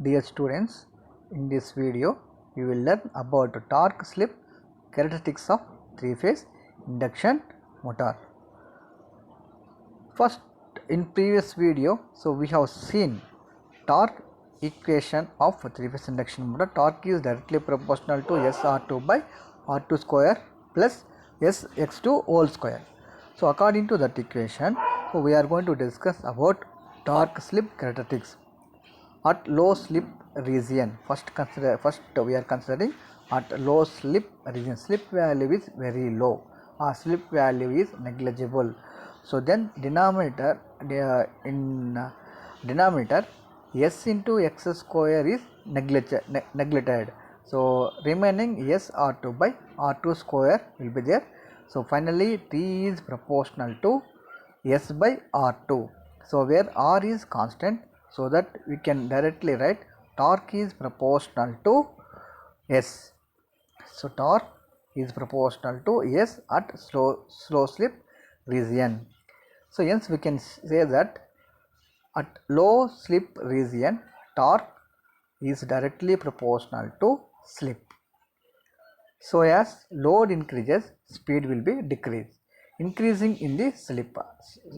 Dear students, in this video we will learn about torque slip characteristics of three-phase induction motor. First, in previous video, we have seen torque equation of three-phase induction motor. Torque is directly proportional to SR2 by R2 square plus SX2 whole square. So according to that equation, we are going to discuss about torque slip characteristics. At low slip region, first we are considering at low slip region. Slip value is very low, slip value is negligible. So then denominator s into x square is neglected. So remaining s r2 by r2 square will be there. So finally t is proportional to s by r2. So where r is constant, so that we can directly write torque is proportional to s. So torque is proportional to s at slow slip region. So hence we can say that at low slip region torque is directly proportional to slip. So as load increases, speed will be decreased. Increasing in the slip,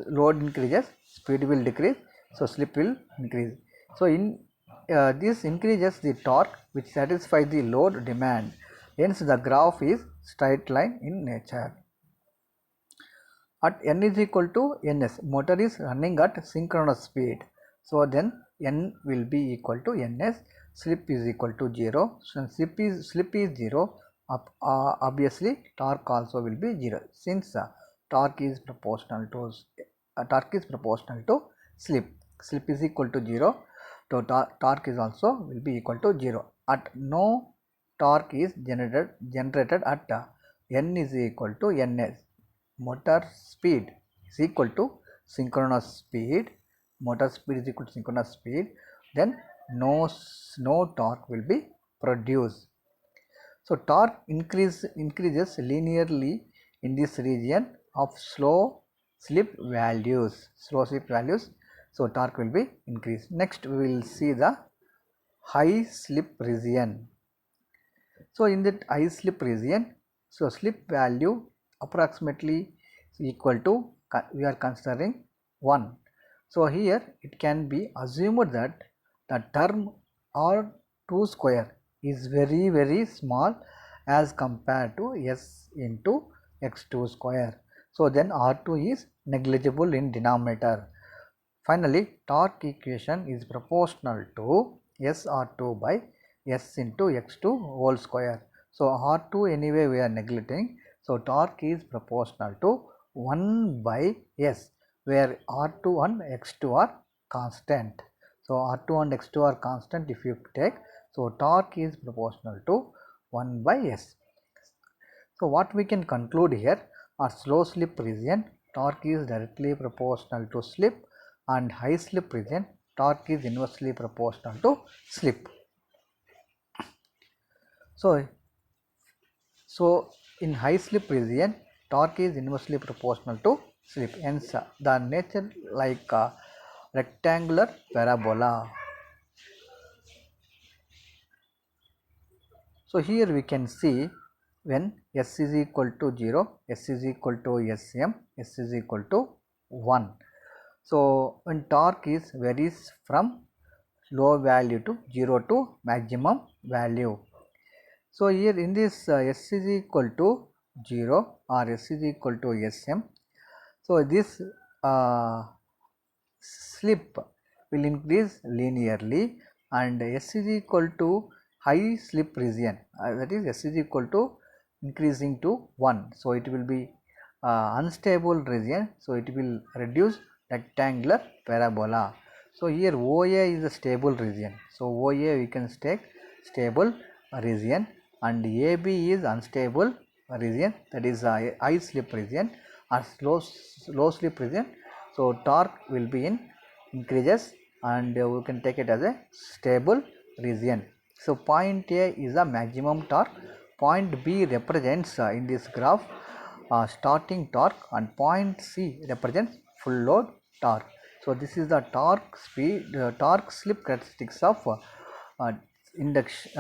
load increases, speed will decrease, so slip will increase. So in this increases the torque which satisfies the load demand. Hence the graph is straight line in nature. At n is equal to ns, motor is running at synchronous speed. So then n will be equal to ns, slip is equal to 0. So slip is 0, obviously torque also will be 0, since torque is proportional to slip. Slip is equal to 0, so torque is also will be equal to 0. At no torque is generated at n is equal to ns. Motor speed is equal to synchronous speed. Motor speed is equal to synchronous speed. Then no torque will be produced. So torque increases linearly in this region of slow slip values. So torque will be increased. Next we will see the high slip region. So in that high slip region, so slip value approximately is equal to, we are considering 1. So here it can be assumed that the term R2 square is very small as compared to s into x2 square. So then R2 is negligible in denominator. Finally, torque equation is proportional to SR2 by s into x2 whole square. So R2 anyway we are neglecting. So torque is proportional to 1 by s, where R2 and x2 are constant. So R2 and x2 are constant if you take. So torque is proportional to 1 by s. So what we can conclude here, a slow slip region torque is directly proportional to slip, and high slip region torque is inversely proportional to slip. So in high slip region torque is inversely proportional to slip. Hence the nature like a rectangular parabola. So here we can see when s is equal to 0, s is equal to sm, s is equal to 1. So when torque is varies from low value to 0 to maximum value. So here in this s is equal to 0 or s is equal to sm. So this slip will increase linearly, and s is equal to high slip region, that is s is equal to increasing to 1. So it will be unstable region, so it will reduce rectangular parabola. So here OA is a stable region, so OA we can take stable region, and AB is unstable region, that is high slip region or low slip region. So torque will be in increases, and we can take it as a stable region. So point A is the maximum torque, point B represents in this graph starting torque, and point C represents full load torque. So this is the torque slip characteristics of uh, induction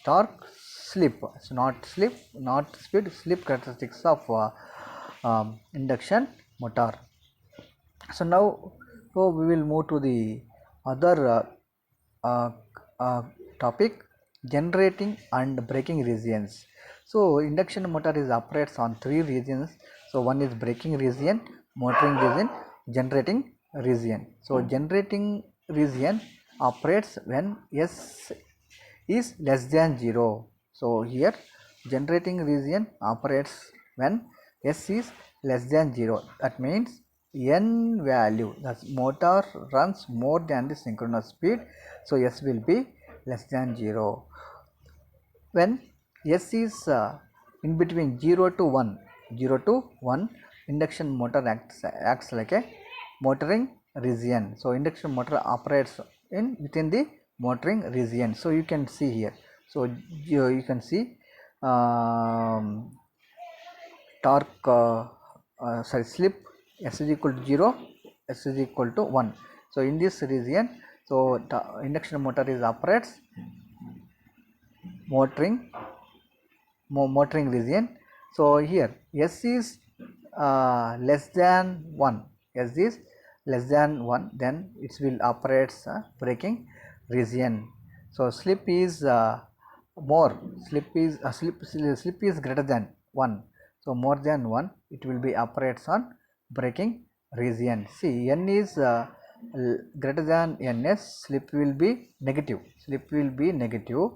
torque, slip, so not slip, not speed, slip characteristics of induction motor. So now, so we will move to the other uh, uh, topic, generating and braking regions. So induction motor is operates on three regions. So one is braking region, motoring region, generating region. So generating region operates when S is less than 0. So here generating region operates when S is less than 0. That means N value, the motor runs more than the synchronous speed, so S will be less than 0. When S is in between 0 to 1, 0 to 1, induction motor acts like a motoring region. So induction motor operates in within the motoring region. So you can see here. So you can see um, torque, sorry, slip, S is equal to 0, S is equal to 1. So in this region, so induction motor is operates motoring motoring region. So here S is less than 1, S is less than 1, then it will operates braking region. So slip is more, slip is greater than 1, so more than 1, it will be operates on braking region. See, N is greater than Ns, slip will be negative, slip will be negative,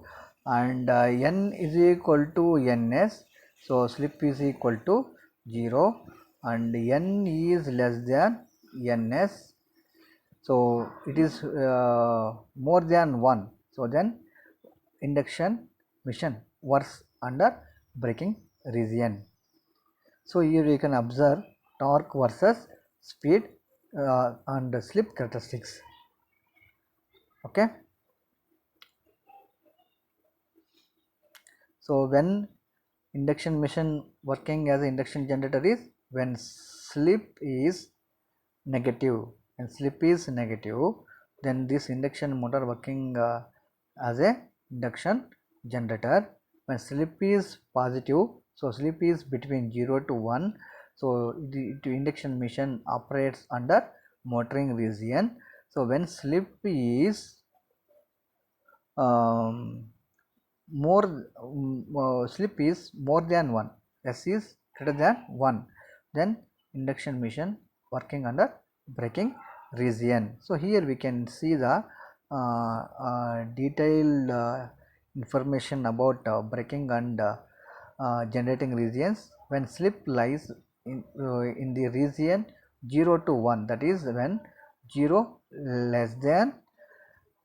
and N is equal to Ns, so slip is equal to 0, and N is less than Ns, so it is more than 1, so then induction machine works under braking region. So here you can observe torque versus speed and slip characteristics. Okay. So when induction machine working as an induction generator is when slip is negative, and slip is negative, then this induction motor working as a induction generator. When slip is positive, so slip is between 0 to 1, so the induction machine operates under motoring region. So when slip is more slip is more than 1, S is greater than 1, then induction machine working under braking region. So here we can see the detailed information about braking and generating regions. When slip lies in the region 0 to 1, that is when 0 less than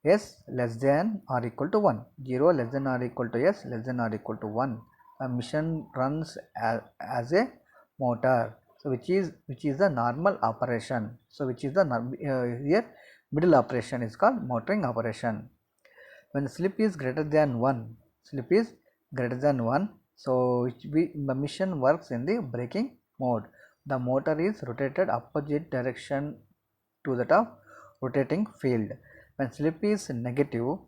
S less than or equal to 1, 0 less than or equal to S less than or equal to 1, a machine runs as a motor, so which is the normal operation. So which is the here middle operation is called motoring operation. When slip is greater than 1, slip is greater than 1, so the machine works in the braking mode. The motor is rotated opposite direction to that of rotating field. When slip is negative,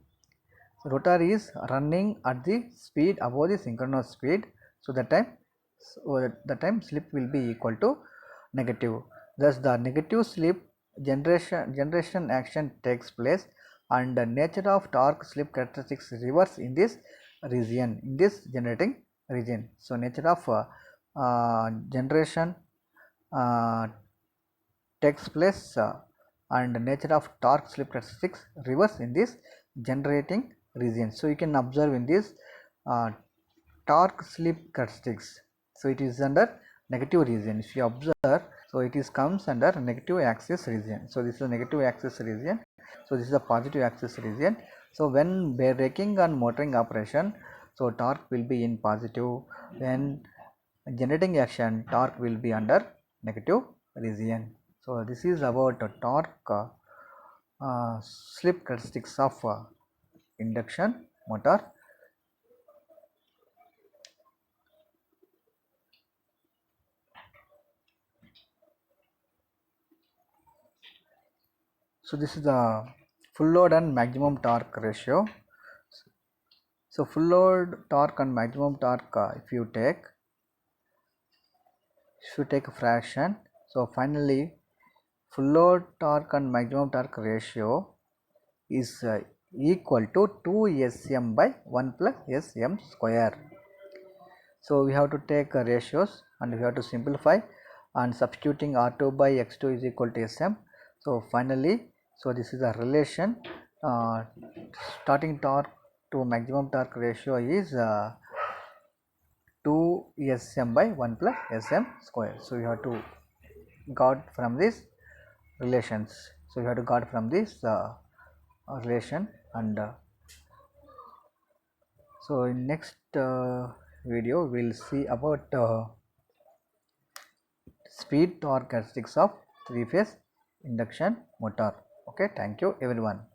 rotor is running at the speed above the synchronous speed, so the time slip will be equal to negative. Thus the negative slip generation action takes place, and the nature of torque slip characteristics reverse in this region, in this generating region. So nature of generation uh, takes place and nature of torque slip characteristics reverse in this generating region. So you can observe in this uh, torque slip characteristics, so it is under negative region. If you observe, so it is comes under negative axis region. So this is a negative axis region, so this is a positive axis region. So when braking and motoring operation, so torque will be in positive, when generating action torque will be under negative region. So this is about torque slip characteristics of induction motor. So this is the full load and maximum torque ratio. So full load torque and maximum torque, if you take a fraction, so finally full load torque and maximum torque ratio is equal to 2 Sm by 1 plus Sm square. So we have to take ratios and we have to simplify, and substituting R2 by X2 is equal to Sm. So finally, so this is a relation, starting torque to maximum torque ratio is 2 Sm by 1 plus Sm square. So you have to got from this relations. So you have to got from this relation, and so in next video we'll see about speed torque characteristics of three phase induction motor. Okay, thank you everyone.